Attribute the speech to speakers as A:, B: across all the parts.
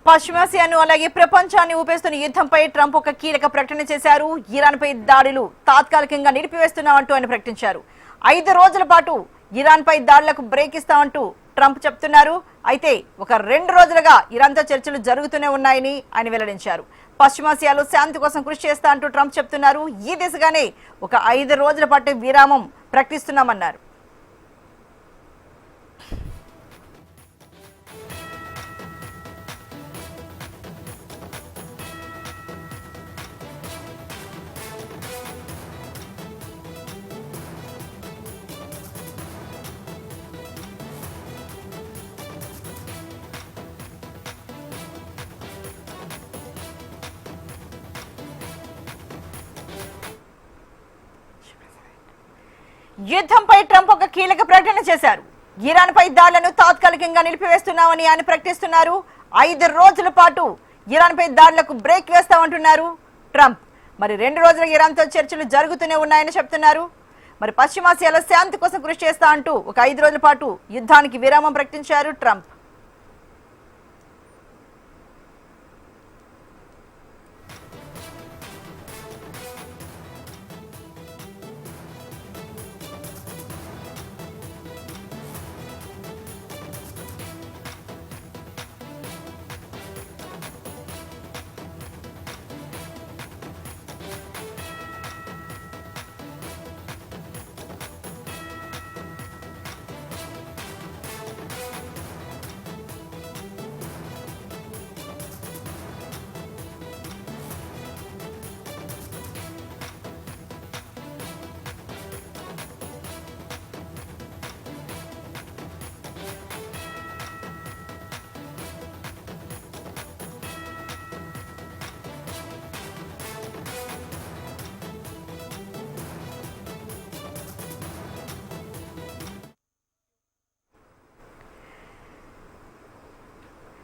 A: పశ్చిమాసియాను అలాగే ప్రపంచాన్ని ఊపేస్తున్న యుద్ధంపై ట్రంప్ ఒక కీలక ప్రకటన చేశారు. ఇరాన్పై దాడులు తాత్కాలికంగా నిలిపివేస్తున్నామంటూ ఆయన ప్రకటించారు. 5 రోజుల పాటు ఇరాన్పై దాడులకు బ్రేక్ ఇస్తామంటూ ట్రంప్ చెప్తున్నారు. అయితే ఒక 2 రోజులుగా ఇరాన్తో చర్చలు జరుగుతూనే ఉన్నాయని ఆయన వెల్లడించారు. పశ్చిమాసియాలో శాంతి కోసం కృషి చేస్తా అంటూ ట్రంప్ చెప్తున్నారు. ఈ దిశగానే ఒక 5 రోజుల పాటు విరామం ప్రకటిస్తున్నామన్నారు. యుద్ధంపై ట్రంప్ ఒక కీలక ప్రకటన చేశారు. ఇరాన్పై దాడులను తాత్కాలికంగా నిలిపివేస్తున్నామని ఆయన ప్రకటిస్తున్నారు. 5 రోజుల పాటు ఇరాన్పై దాడులకు బ్రేక్ వేస్తామంటున్నారు ట్రంప్. మరి 2 రోజులుగా ఇరాన్తో చర్చలు జరుగుతూనే ఉన్నాయని చెప్తున్నారు. మరి పశ్చిమాసియాలో శాంతి కోసం కృషి చేస్తా అంటూ ఒక 5 రోజుల పాటు యుద్ధానికి విరామం ప్రకటించారు ట్రంప్.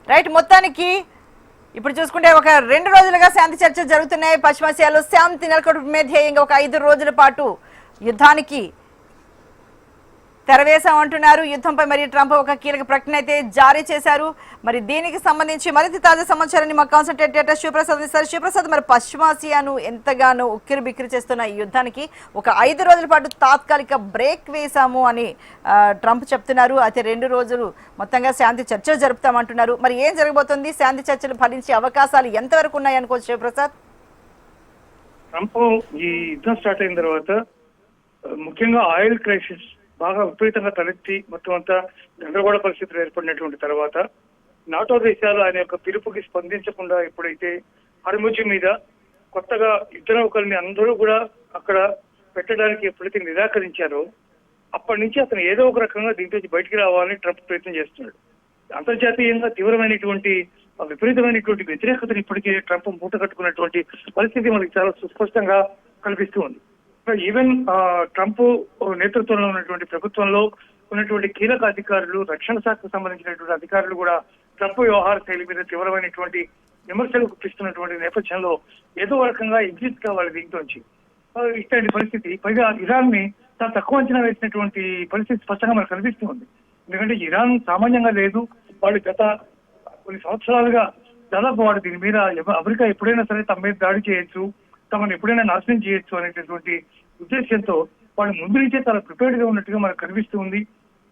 A: రైట్, మొత్తానికి ఇప్పుడు చూసుకుంటే ఒక 2 రోజులుగా శాంతి చర్చలు జరుగుతున్నాయి. పశ్చిమాసియాలో శాంతి నెలకొల్పే ధ్యేయంగా ఒక 5 రోజుల పాటు యుద్ధానికి తెరవేశామంటున్నారు. యుద్ధంపై మరి ట్రంప్ ఒక కీలక ప్రకటన అయితే జారీ చేశారు. మరి దీనికి సంబంధించి మరింత తాజా సమాచారాన్ని మా కాన్సల్టేట్ డైరెక్టర్ శివప్రసాద్ ఇస్తారు. శివప్రసాద్, మరి పశ్చిమాసియాను ఎంతగానో ఉక్కిరి బిక్కిరి చేస్తున్న ఈ యుద్ధానికి ఒక 5 రోజుల పాటు తాత్కాలిక బ్రేక్ వేశాము అని ట్రంప్ చెప్తున్నారు. అయితే 2 రోజులు మొత్తంగా శాంతి చర్చలు జరుపుతామంటున్నారు. మరి ఏం జరగబోతుంది? శాంతి చర్చలు ఫలించే అవకాశాలు ఎంతవరకు ఉన్నాయి అనుకోవచ్చు శివప్రసాద్?
B: ట్రంప్ ఈ యుద్ధం స్టార్ట్ అయిన తర్వాత ముఖ్యంగా ఆయిల్ క్రైసిస్ బాగా విపరీతంగా తలెత్తి మొత్తం అంతా గందరగోళ పరిస్థితులు ఏర్పడినటువంటి తర్వాత నాటో దేశాలు ఆయన యొక్క పిలుపుకి స్పందించకుండా ఎప్పుడైతే హర్ముజ్ మీద కొత్తగా యుద్ధ నౌకల్ని అందరూ కూడా అక్కడ పెట్టడానికి ఎప్పుడైతే నిరాకరించారో అప్పటి నుంచి అతను ఏదో ఒక రకంగా దీంట్లో బయటికి రావాలని ట్రంప్ ప్రయత్నం చేస్తున్నాడు. అంతర్జాతీయంగా తీవ్రమైనటువంటి విపరీతమైనటువంటి వ్యతిరేకతను ఇప్పటికే ట్రంప్ మూట కట్టుకున్నటువంటి పరిస్థితి మనకి చాలా సుస్పష్టంగా కనిపిస్తూ ఉంది. ఈవెన్ ట్రంప్ నేతృత్వంలో ఉన్నటువంటి ప్రభుత్వంలో ఉన్నటువంటి కీలక అధికారులు, రక్షణ శాఖకు సంబంధించినటువంటి అధికారులు కూడా ట్రంప్ వ్యవహార శైలి మీద తీవ్రమైనటువంటి విమర్శలు గుప్పిస్తున్నటువంటి నేపథ్యంలో ఏదో రకంగా ఎగ్జిట్ కావాలి దీంట్లోంచి. ఇట్లాంటి పరిస్థితి పైగా ఇరాన్ ని చాలా తక్కువ అంచనా వేసినటువంటి పరిస్థితి స్పష్టంగా మనకు కనిపిస్తుంది. ఎందుకంటే ఇరాన్ సామాన్యంగా లేదు. వాళ్ళు గత కొన్ని సంవత్సరాలుగా దాదాపు వాడు దీని మీద అమెరికా ఎప్పుడైనా సరే తమ మీద దాడి చేయొచ్చు, తమను ఎప్పుడైనా నాశనం చేయొచ్చు అనేటటువంటి ఉద్దేశంతో వాళ్ళు ముందు నుంచే చాలా ప్రిపేర్డ్ గా ఉన్నట్టుగా మనకు కనిపిస్తూ ఉంది.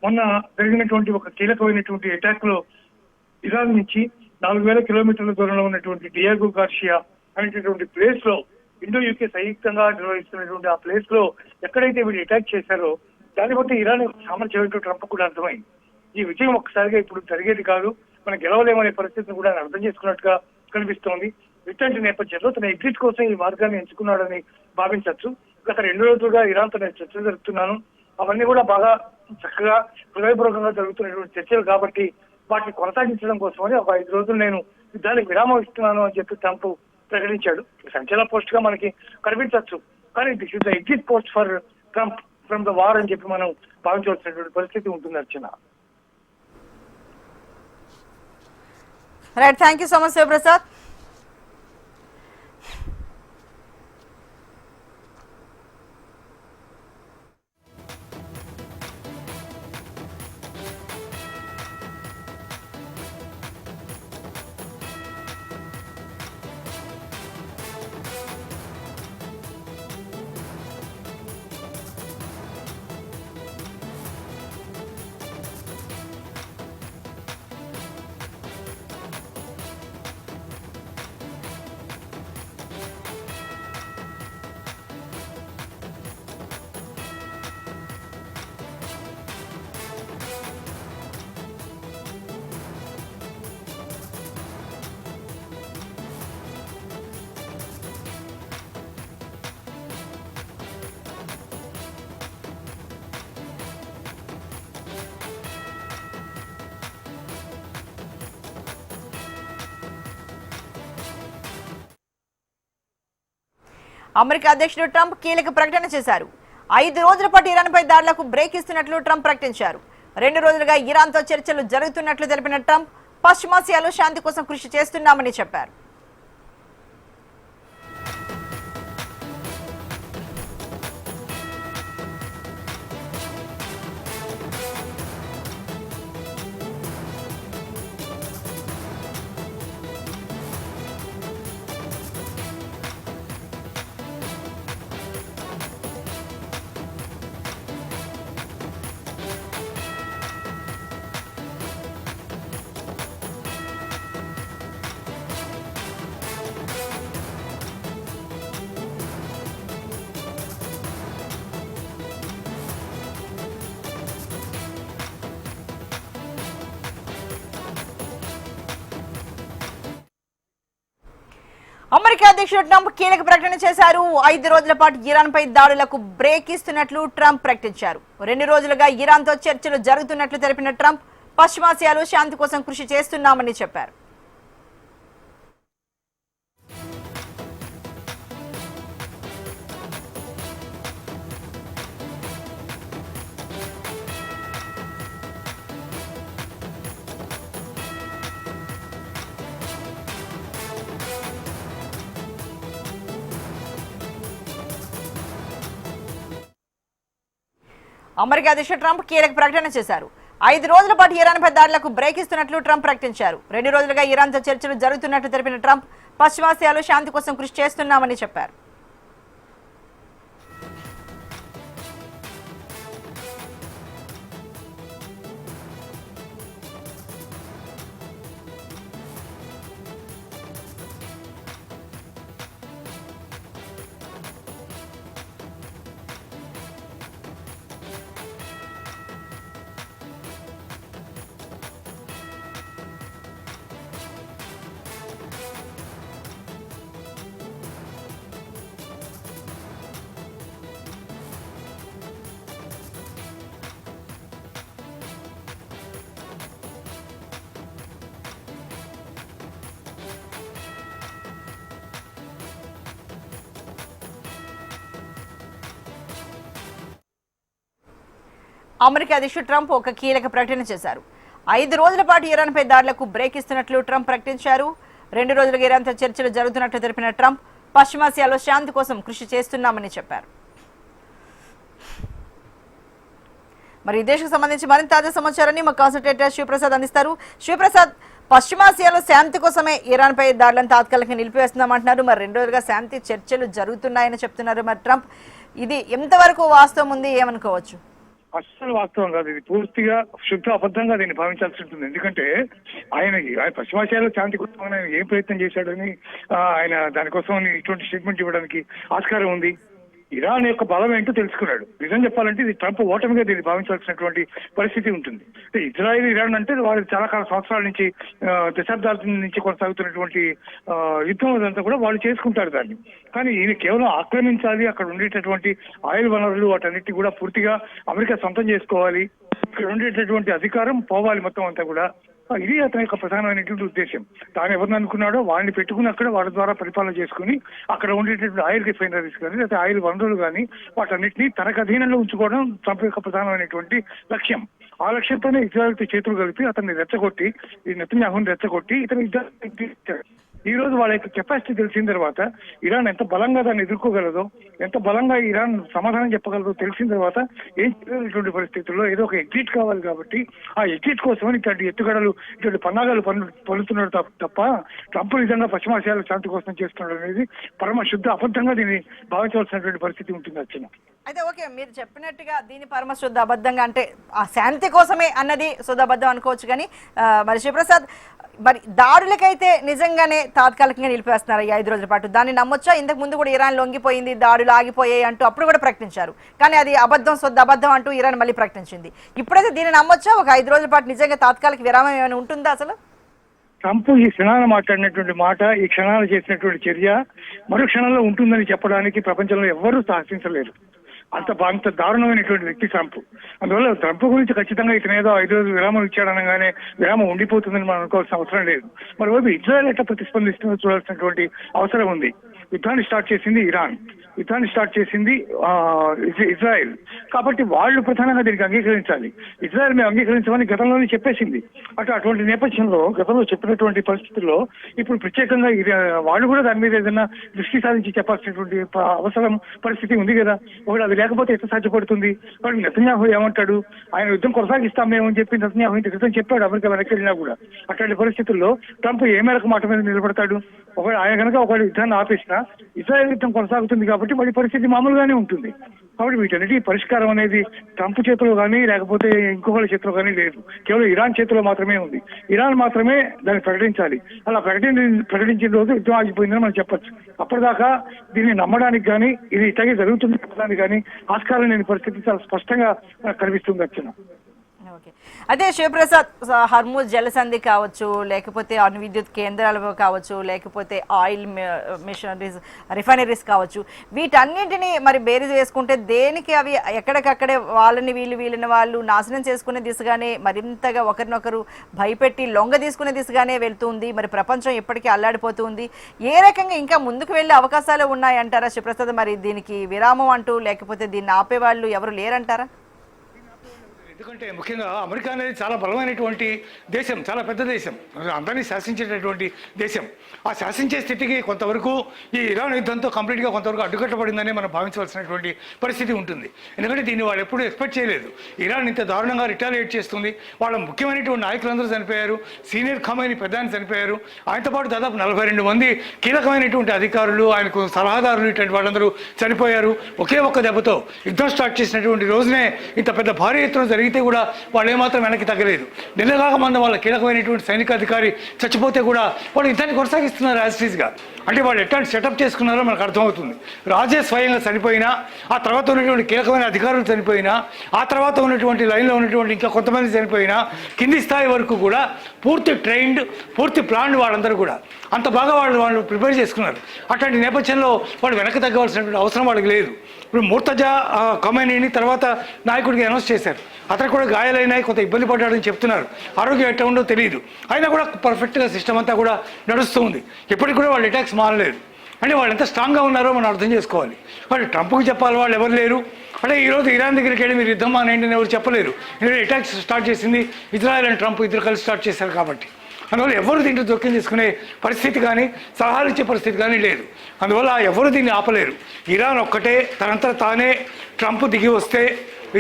B: మొన్న జరిగినటువంటి ఒక కీలకమైనటువంటి అటాక్ లో ఇరాన్ నుంచి 4000 కిలోమీటర్ల దూరంలో ఉన్నటువంటి డియాగో గార్షియా అనేటటువంటి ప్లేస్ లో ఇండో యూకే సంయుక్తంగా నిర్వహిస్తున్నటువంటి ఆ ప్లేస్ లో ఎక్కడైతే వీళ్ళు అటాక్ చేశారో దాన్ని బట్టి ఇరాన్ సామర్థ్యం ఏంటో ట్రంప్ కూడా అర్థమైంది. ఈ విజయం ఒక్కసారిగా ఇప్పుడు జరిగేది కాదు, మనం గెలవలేమనే పరిస్థితిని కూడా అర్థం చేసుకున్నట్టుగా కనిపిస్తోంది. ఇట్లాంటి నేపథ్యంలో తన ఎగ్జిట్ కోసం ఈ మార్గాన్ని ఎంచుకున్నాడని భావించవచ్చు. గత 2 రోజులుగా ఇరాన్ తో నేను చర్చలు జరుపుతున్నాను, అవన్నీ కూడా బాగా చక్కగా హృదయపూర్వకంగా జరుగుతున్నటువంటి చర్చలు కాబట్టి వాటిని కొనసాగించడం కోసమని ఒక 5 రోజులు నేను యుద్ధానికి విరామం ఇస్తున్నాను అని చెప్పి ట్రంప్ ప్రకటించాడు. సంచలన పోస్ట్ గా మనకి కనిపించవచ్చు, కానీ this is the exit post for Trump from the war అని చెప్పి మనం భావించవలసినటువంటి పరిస్థితి ఉంటుంది. Archana,
A: right, thank you so much Shivaprasad. America అధ్యక్షుడు ట్రంప్ కీలక ప్రకటన చేశారు. 5 రోజుల పాటు ఇరాన్పై దాడులకు బ్రేక్ ఇస్తున్నట్లు ట్రంప్ ప్రకటించారు. 2 రోజులుగా ఇరాన్తో చర్చలు జరుగుతున్నట్లు తెలిపిన ట్రంప్ పశ్చిమాసియాలో శాంతి కోసం కృషి చేస్తున్నామని చెప్పారు. అమెరికా అధ్యక్షుడు ట్రంప్ కీలక ప్రకటన చేశారు. 5 రోజుల పాటు ఇరాన్పై దాడులకు బ్రేక్ ఇస్తున్నట్లు ట్రంప్ ప్రకటించారు. 2 రోజులుగా ఇరాన్తో చర్చలు జరుగుతున్నట్లు తెలిపిన ట్రంప్ పశ్చిమాసియాలో శాంతి కోసం కృషి చేస్తున్నామని చెప్పారు. అమెరికా అధ్యక్షుడు ట్రంప్ కీలక ప్రకటన చేశారు. 5 రోజుల పాటు ఇరాన్పై దాడులకు బ్రేక్ ఇస్తున్నట్లు ట్రంప్ ప్రకటించారు. 2 రోజులుగా ఇరాన్తో చర్చలు జరుగుతున్నట్లు తెలిపిన ట్రంప్ పశ్చిమాసియాలో శాంతి కోసం కృషి చేస్తున్నామని చెప్పారు. అమెరికా అధ్యక్షుడు ట్రంప్ ఒక కీలక ప్రకటన చేశారు. 5 రోజుల పాటు ఇరాన్పై దాడులకు బ్రేక్ ఇస్తున్నట్లు ట్రంప్ ప్రకటించారు. 2 రోజులుగా ఇరాన్తో చర్చలు జరుగుతున్నట్లు తెలిపిన ట్రంప్ పశ్చిమాసియాలో శాంతి కోసం కృషి చేస్తున్నామని చెప్పారు. మరి ఈ దేశకు సంబంధించి మరింత తాజా సమాచారాన్ని మా కాన్సల్టేటర్ శివప్రసాద్ అందిస్తారు. శివప్రసాద్, పశ్చిమాసియాలో శాంతి కోసమే ఇరాన్పై దాడులను తాత్కాలికంగా నిలిపివేస్తున్నామంటున్నారు. మరి 2 రోజులుగా శాంతి చర్చలు జరుగుతున్నాయని చెప్తున్నారు. మరి ట్రంప్ ఇది ఎంతవరకు వాస్తవం ఉంది ఏమనుకోవచ్చు?
B: అస్సలు వాస్తవం కాదు. ఇది పూర్తిగా శుద్ధ అబద్ధంగా దీన్ని భావించాల్సి ఉంటుంది. ఎందుకంటే ఆయన పశ్చిమాసియాలో శాంతి కోసం ఆయన ఏం ప్రయత్నం చేశాడని ఆయన దానికోసం ఇటువంటి స్టేట్మెంట్ ఇవ్వడానికి ఆస్కారం ఉంది. ఇరాన్ యొక్క బలం ఏంటో తెలుసుకున్నాడు. నిజం చెప్పాలంటే ఇది ట్రంప్ ఓటమిగా దీన్ని భావించాల్సినటువంటి పరిస్థితి ఉంటుంది. ఇజ్రాయెల్ ఇరాన్ అంటే వాళ్ళు చాలా కాల సంవత్సరాల నుంచి దశాబ్దాల నుంచి కొనసాగుతున్నటువంటి యుద్ధం అదంతా కూడా వాళ్ళు చేసుకుంటారు దాన్ని. కానీ ఈయన కేవలం ఆక్రమించాలి, అక్కడ ఉండేటటువంటి ఆయిల్ వనరులు వాటన్నిటి కూడా పూర్తిగా అమెరికా సొంతం చేసుకోవాలి, ఇక్కడ ఉండేటటువంటి అధికారం పోవాలి మొత్తం అంతా కూడా. ఇది అతని యొక్క ప్రధానమైనటువంటి ఉద్దేశం. తాను ఎవరిని అనుకున్నాడో వాడిని పెట్టుకుని అక్కడ వాళ్ళ ద్వారా పరిపాలన చేసుకుని అక్కడ ఉండేటటువంటి ఆయిల్ రిఫైనరీస్ కానీ లేకపోతే ఆయిల్ వనరులు కానీ వాటన్నిటిని తనకు అధీనంలో ఉంచుకోవడం ట్రంప్ యొక్క ప్రధానమైనటువంటి లక్ష్యం. ఆ లక్ష్యంతోనే ఇజ్రాయెల్తో చేతులు కలిపి అతన్ని రెచ్చగొట్టి, ఈ నెతన్యాహుని రెచ్చగొట్టి ఇతను ఇజ్రాయెల్ ఈ రోజు వాళ్ళ యొక్క కెపాసిటీ తెలిసిన తర్వాత ఇరాన్ ఎంత బలంగా దాన్ని ఎదుర్కోగలదో, ఎంత బలంగా ఇరాన్ సమాధానం చెప్పగలదో తెలిసిన తర్వాత ఏం చేయలేటువంటి పరిస్థితుల్లో ఏదో ఒక ఎగ్జిట్ కావాలి. కాబట్టి ఆ ఎగ్జిట్ కోసం ఇట్లాంటి ఎత్తుగడలు, ఇటువంటి పన్నాగాలు పలుతున్నాడు తప్ప ట్రంప్ నిజంగా పశ్చిమాసియాలో శాంతి కోసం చేస్తున్నాడు అనేది పరమ శుద్ధ అబద్ధంగా దీన్ని భావించవలసినటువంటి పరిస్థితి ఉంటుంది. వచ్చిన
A: అయితే ఓకే, మీరు చెప్పినట్టుగా దీని పరమ శుద్ధ అబద్ధంగా అంటే ఆ శాంతి కోసమే అన్నది శుద్ధ అబద్ధం అనుకోవచ్చు. కానీ మరి శివప్రసాద్, మరి దాడులకైతే నిజంగానే తాత్కాలికంగా నిలిపేస్తున్నారు ఈ 5 రోజుల పాటు, దాన్ని నమ్మొచ్చా? ఇంతకు ముందు కూడా ఇరాన్ లొంగిపోయింది, దాడులు ఆగిపోయాయి అంటూ అప్పుడు కూడా ప్రకటించారు. కానీ అది అబద్ధం, శుద్ధ అబద్ధం అంటూ ఇరాన్ మళ్ళీ ప్రకటించింది. ఇప్పుడైతే దీన్ని నమ్మొచ్చా? ఒక 5 రోజుల పాటు నిజంగా తాత్కాలిక విరామం ఏమైనా ఉంటుందా అసలు?
B: ట్రంప్ ఈ క్షణాన మాట్లాడినటువంటి మాట, ఈ క్షణాన చేసినటువంటి చర్య మరో క్షణంలో ఉంటుందని చెప్పడానికి ప్రపంచంలో ఎవ్వరూ సాహసించలేరు. అంత దారుణమైనటువంటి వ్యక్తి ట్రంప్. అందువల్ల ట్రంప్ గురించి ఖచ్చితంగా ఇతను ఏదో 5 రోజులు విరామం ఇచ్చాడనగానే విరామం ఉండిపోతుందని మనం అనుకోవాల్సిన అవసరం లేదు. మరోవైపు ఇజ్రాయెల్ ఎట్లా ప్రతిస్పందిస్తుందో చూడాల్సినటువంటి అవసరం ఉంది. యుద్ధాన్ని స్టార్ట్ చేసింది ఇరాన్, యుద్ధాన్ని స్టార్ట్ చేసింది ఇజ్రాయెల్. కాబట్టి వాళ్ళు ప్రధానంగా దీనికి అంగీకరించాలి. ఇజ్రాయెల్ మేము అంగీకరించమని గతంలోనే చెప్పేసింది. అటువంటి నేపథ్యంలో గతంలో చెప్పినటువంటి పరిస్థితుల్లో ఇప్పుడు ప్రత్యేకంగా వాళ్ళు కూడా దాని మీద ఏదైనా దృష్టి సాధించి చెప్పాల్సినటువంటి అవసరం పరిస్థితి ఉంది కదా. ఒకటి అది లేకపోతే ఎట్లా సాధ్యపడుతుంది? వాడు నెతన్యాహు ఏమంటాడు? ఆయన యుద్ధం కొనసాగిస్తాం మేము అని చెప్పి నెతన్యాహు ఇంత క్రితం చెప్పాడు అమెరికా వెనక్కి వెళ్ళినా కూడా. అట్లాంటి పరిస్థితుల్లో ట్రంప్ ఏ మేరకు మాట మీద నిలబడతాడు? ఒకవేళ ఆయన కనుక ఒక యుద్ధాన్ని ఆపేసినా ఇజ్రాయెల్ యుద్ధం కొనసాగుతుంది కాబట్టి మరి పరిస్థితి మామూలుగానే ఉంటుంది. కాబట్టి వీటన్నిటి పరిష్కారం అనేది ట్రంప్ చేతిలో కానీ లేకపోతే ఇంకొకరి చేతిలో కానీ లేదు, కేవలం ఇరాన్ చేతిలో మాత్రమే ఉంది. ఇరాన్ మాత్రమే దాన్ని ప్రకటించాలి. అలా ప్రకటించిన రోజు యుద్ధం ఆగిపోయిందని మనం చెప్పచ్చు. అప్పటిదాకా దీన్ని నమ్మడానికి కానీ ఇది ఇట్లాగే జరుగుతుంది చెప్పడానికి కానీ ఆస్కారం లేని పరిస్థితి చాలా స్పష్టంగా కనిపిస్తుంది అర్చన.
A: అదే శివప్రసాద్, హర్మూజ్ జలసంధి కావచ్చు, లేకపోతే అణు విద్యుత్ కేంద్రాలు కావచ్చు, లేకపోతే ఆయిల్ మిషనరీస్ రిఫైనరీస్ కావచ్చు, వీటన్నింటినీ మరి బేరీజ్ వేసుకుంటే దేనికి అవి ఎక్కడికక్కడే వీళ్ళని వాళ్ళు నాశనం చేసుకునే దిశగానే మరింతగా ఒకరినొకరు భయపెట్టి లొంగ తీసుకునే దిశగానే వెళ్తుంది. మరి ప్రపంచం ఇప్పటికీ అల్లాడిపోతుంది. ఏ రకంగా ఇంకా ముందుకు వెళ్ళే అవకాశాలు ఉన్నాయంటారా శివప్రసాద్? మరి దీనికి విరామం అంటూ లేకపోతే దీన్ని ఆపేవాళ్ళు ఎవరు లేరంటారా?
C: ఎందుకంటే ముఖ్యంగా అమెరికా అనేది చాలా బలమైనటువంటి దేశం, చాలా పెద్ద దేశం, అందరినీ శాసించేటటువంటి దేశం. ఆ శాసించే స్థితికి కొంతవరకు ఈ ఇరాన్ యుద్ధంతో కంప్లీట్గా కొంతవరకు అడ్డుకట్టబడిందని మనం భావించవలసినటువంటి పరిస్థితి ఉంటుంది. ఎందుకంటే దీన్ని వాళ్ళు ఎప్పుడూ ఎక్స్పెక్ట్ చేయలేదు. ఇరాన్ ఇంత దారుణంగా రిటాలియేట్ చేస్తుంది. వాళ్ళ ముఖ్యమైనటువంటి నాయకులందరూ చనిపోయారు. సీనియర్ ఖమైనీ పెద్దాన్ని చనిపోయారు. ఆయనతో పాటు దాదాపు 42 మంది కీలకమైనటువంటి అధికారులు, ఆయనకు సలహాదారులు, ఇటువంటి వాళ్ళందరూ చనిపోయారు. ఒకే ఒక్క దెబ్బతో యుద్ధం స్టార్ట్ చేసినటువంటి రోజునే ఇంత పెద్ద భారీ ఎత్తున జరిగితే కూడా వాళ్ళు ఏమాత్రం వెనక్కి తగ్గలేదు. నెలగాక మంది వాళ్ళ కీలకమైనటువంటి సైనికాధికారి చచ్చిపోతే కూడా వాళ్ళు యుద్ధాన్ని కొనసాగిస్తున్నారు యాజిటీస్గా. అంటే వాళ్ళు ఎట్లాంటి సెటప్ చేసుకున్నారో మనకు అర్థమవుతుంది. రాజే స్వయంగా చనిపోయినా, ఆ తర్వాత ఉన్నటువంటి కీలకమైన అధికారులు చనిపోయినా, ఆ తర్వాత ఉన్నటువంటి లైన్లో ఉన్నటువంటి ఇంకా కొంతమంది చనిపోయినా, కింది స్థాయి వరకు కూడా పూర్తి ట్రైన్డ్, పూర్తి ప్లాన్డ్ వాళ్ళందరూ కూడా అంత బాగా వాళ్ళు ప్రిపేర్ చేసుకున్నారు. అట్లాంటి నేపథ్యంలో వాళ్ళు వెనక్కి తగ్గవలసినటువంటి అవసరం వాళ్ళకి లేదు. ఇప్పుడు ముర్తజా ఖమైనీని తర్వాత నాయకుడికి అనౌన్స్ చేశారు. అతను కూడా గాయాలైనాయి, కొంత ఇబ్బంది పడ్డాడని చెప్తున్నారు. ఆరోగ్యం ఎట్లా ఉందో తెలియదు. అయినా కూడా పర్ఫెక్ట్గా సిస్టమ్ అంతా కూడా నడుస్తూ ఉంది. ఇప్పటికి కూడా వాళ్ళు అటాక్స్ మారలేదు. అంటే వాళ్ళు ఎంత స్ట్రాంగ్గా ఉన్నారో మనం అర్థం చేసుకోవాలి. వాళ్ళు ట్రంప్కి చెప్పాలి, వాళ్ళు ఎవరు లేరు. అంటే ఈరోజు ఇరాన్ దగ్గరికి వెళ్ళి మీరు యుద్ధం అనేంటి ఎవరు చెప్పలేరు. ఎందుకంటే అటాక్స్ స్టార్ట్ చేసింది ఇజ్రాయెల్ అండ్ ట్రంప్ ఇద్దరు కలిసి స్టార్ట్ చేశారు కాబట్టి. అందువల్ల ఎవరు దీంట్లో జోక్యం తీసుకునే పరిస్థితి కానీ సలహాలు ఇచ్చే పరిస్థితి కానీ లేదు. అందువల్ల ఎవరు దీన్ని ఆపలేరు. ఇరాన్ ఒక్కటే తనంతా తానే ట్రంప్ దిగి వస్తే,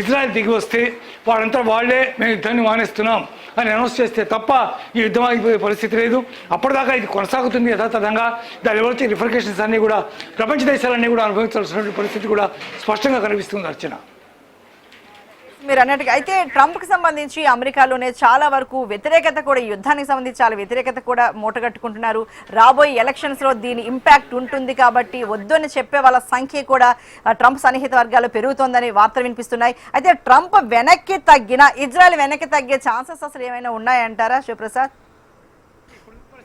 C: ఇజ్రాయెల్ దిగి వస్తే వాళ్ళంతా వాళ్ళే మేము యుద్ధాన్ని మానేస్తున్నాం అని అనౌన్స్ చేస్తే తప్ప ఈ యుద్ధం ఆగిపోయే పరిస్థితి లేదు. అప్పటిదాకా ఇది కొనసాగుతుంది యథాతథంగా. దాని వచ్చే రిఫర్కేషన్స్ అన్నీ కూడా ప్రపంచ దేశాలన్నీ కూడా అనుభవించాల్సినటువంటి పరిస్థితి కూడా స్పష్టంగా కనిపిస్తుంది అర్చన.
A: మీరు అన్నట్టుగా అయితే ట్రంప్కి సంబంధించి అమెరికాలోనే చాలా వరకు వ్యతిరేకత కూడా, ఈ యుద్ధానికి సంబంధించి చాలా వ్యతిరేకత కూడా మూటగట్టుకుంటున్నారు. రాబోయే ఎలక్షన్స్లో దీని ఇంపాక్ట్ ఉంటుంది కాబట్టి వద్దు అని చెప్పే వాళ్ళ సంఖ్య కూడా ట్రంప్ సన్నిహిత వర్గాల్లో పెరుగుతోందని వార్తలు వినిపిస్తున్నాయి. అయితే ట్రంప్ వెనక్కి తగ్గిన ఇజ్రాయెల్ వెనక్కి తగ్గే ఛాన్సెస్ అసలు ఏమైనా ఉన్నాయంటారా శివప్రసాద్?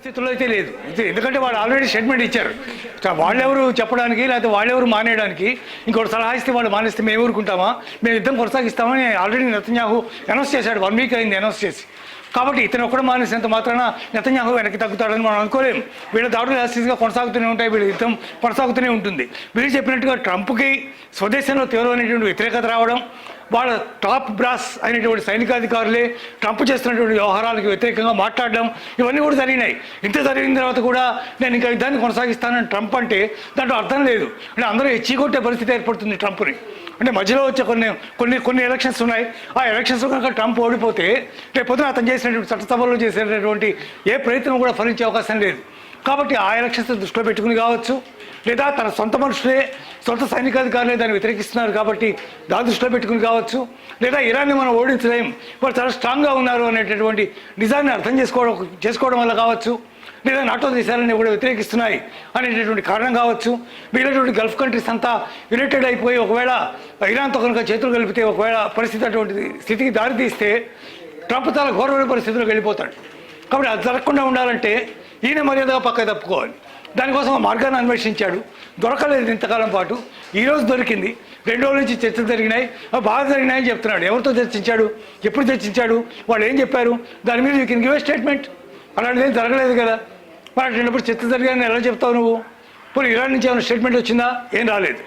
C: పరిస్థితుల్లో అయితే లేదు. ఎందుకంటే వాళ్ళు ఆల్రెడీ స్టేట్మెంట్ ఇచ్చారు. వాళ్ళెవరు చెప్పడానికి, లేకపోతే వాళ్ళెవరు మానేయడానికి. ఇంకోటి సలహా ఇస్తే వాళ్ళు మానేస్తే మేము ఊరుకుంటామా, మేము యుద్ధం కొనసాగిస్తామని ఆల్రెడీ నెతన్యాహు అనౌన్స్ చేశాడు. 1 వీక్ అయింది అనౌన్స్ చేసి. కాబట్టి ఇతను ఒక్కడు మానేసినంత మాత్రాన నెతన్యాహు వెనక్కి తగ్గుతాడని మనం అనుకోలేము. వీళ్ళ దాడులు యాసిస్గా కొనసాగుతూనే ఉంటాయి, వీళ్ళ యుద్ధం కొనసాగుతూనే ఉంటుంది. వీళ్ళు చెప్పినట్టుగా ట్రంప్కి స్వదేశంలో తీవ్రమైనటువంటి వ్యతిరేకత రావడం, వాళ్ళ టాప్ బ్రాస్ అయినటువంటి సైనికాధికారులే ట్రంప్ చేస్తున్నటువంటి వ్యవహారాలకు వ్యతిరేకంగా మాట్లాడడం, ఇవన్నీ కూడా జరిగినాయి. ఇంత జరిగిన తర్వాత కూడా నేను ఇంకా యుద్ధాన్ని కొనసాగిస్తానని ట్రంప్ అంటే దాంట్లో అర్థం లేదు. అంటే అందరూ హెచ్చిగొట్టే పరిస్థితి ఏర్పడుతుంది ట్రంప్ని. అంటే మధ్యలో వచ్చే కొన్ని ఎలక్షన్స్ ఉన్నాయి. ఆ ఎలక్షన్స్ కనుక ట్రంప్ ఓడిపోతే రేపొద్దున అతను చేసినటువంటి చట్టసభలో చేసినటువంటి ఏ ప్రయత్నం కూడా ఫలించే అవకాశం లేదు. కాబట్టి ఆ ఎలక్షన్స్ దృష్టిలో పెట్టుకుని కావచ్చు, లేదా తన సొంత మనుషులే, సొంత సైనికాధికారులే దాన్ని వ్యతిరేకిస్తున్నారు కాబట్టి దాని దృష్టిలో పెట్టుకుని కావచ్చు, లేదా ఇరాన్ని మనం ఓడించలేం, వాళ్ళు చాలా స్ట్రాంగ్గా ఉన్నారు అనేటటువంటి నిజాన్ని అర్థం చేసుకోవడం వల్ల కావచ్చు, లేదా నాటో దేశాలన్నీ కూడా వ్యతిరేకిస్తున్నాయి అనేటటువంటి కారణం కావచ్చు. మిగిలినటువంటి గల్ఫ్ కంట్రీస్ అంతా యునైటెడ్ అయిపోయి ఒకవేళ ఇరాన్తో కనుక చేతులు కలిపితే ఒకవేళ పరిస్థితి అటువంటి స్థితికి దారితీస్తే ట్రంప్ చాలా ఘోరమైన పరిస్థితుల్లోకి వెళ్ళిపోతాడు. కాబట్టి అది జరగకుండా ఉండాలంటే ఈయన మర్యాదగా పక్క తప్పుకోవాలి. దానికోసం మార్గాన్ని అన్వేషించాడు, దొరకలేదు ఇంతకాలం పాటు. ఈరోజు దొరికింది. 2 రోజుల నుంచి చర్చలు జరిగినాయి, బాగా జరిగినాయని చెప్తున్నాడు. ఎవరితో చర్చించాడు, ఎప్పుడు చర్చించాడు, వాళ్ళు ఏం చెప్పారు, దాని మీద you can give a statement. అలాంటిది ఏం జరగలేదు కదా. మరి అటువంటిప్పుడు చర్చలు జరిగాయని ఎలా చెప్తావు నువ్వు? పోనీ ఇరాన్ నుంచి ఏమైనా స్టేట్మెంట్ వచ్చిందా? ఏం రాలేదు.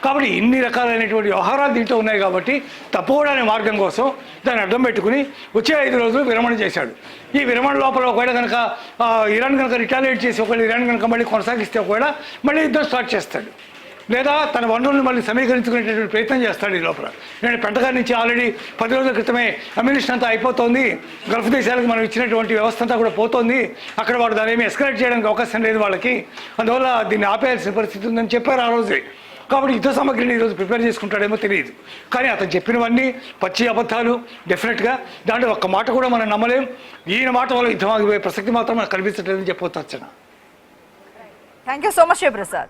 C: కాబట్టి ఇన్ని రకాలైనటువంటి వ్యవహారాలు దీంట్లో ఉన్నాయి కాబట్టి తప్పుకోవడానికి మార్గం కోసం దాన్ని అడ్డం పెట్టుకుని వచ్చే 5 రోజులు విరమణ చేశాడు. ఈ విరమణ లోపల ఒకవేళ కనుక ఇరాన్ కనుక రిటాలియేట్ చేసి ఒకవేళ ఇరాన్ కనుక మళ్ళీ కొనసాగిస్తే ఒకవేళ మళ్ళీ యుద్ధం స్టార్ట్ చేస్తాడు, లేదా తన వనరులను మళ్ళీ సమీకరించుకునేటటువంటి ప్రయత్నం చేస్తాడు. ఈ లోపల నేను పెంటగారి నుంచి ఆల్రెడీ 10 రోజుల క్రితమే అమ్యునిషన్ అంతా అయిపోతుంది, గల్ఫ్ దేశాలకు మనం ఇచ్చినటువంటి వ్యవస్థ అంతా కూడా పోతుంది, అక్కడ వాడు దాని ఏమి ఎస్కలేట్ చేయడానికి అవకాశం లేదు వాళ్ళకి, అందువల్ల దీన్ని ఆపేయాల్సిన పరిస్థితి ఉందని చెప్పారు ఆ రోజే. కాబట్టి యుద్ధ సామగ్రిని ఈరోజు ప్రిపేర్ చేసుకుంటాడేమో తెలియదు. కానీ అతను చెప్పినవన్నీ పచ్చి అబద్ధాలు. డెఫినెట్గా దాంట్లో ఒక్క మాట కూడా మనం నమ్మలేం. ఈయన మాట వల్ల యుద్ధం ఆగిపోయే ప్రసక్తి మాత్రం మనకు కనిపించట్లేదని చెప్పవచ్చు.
A: Thank you so much Sivaprasad.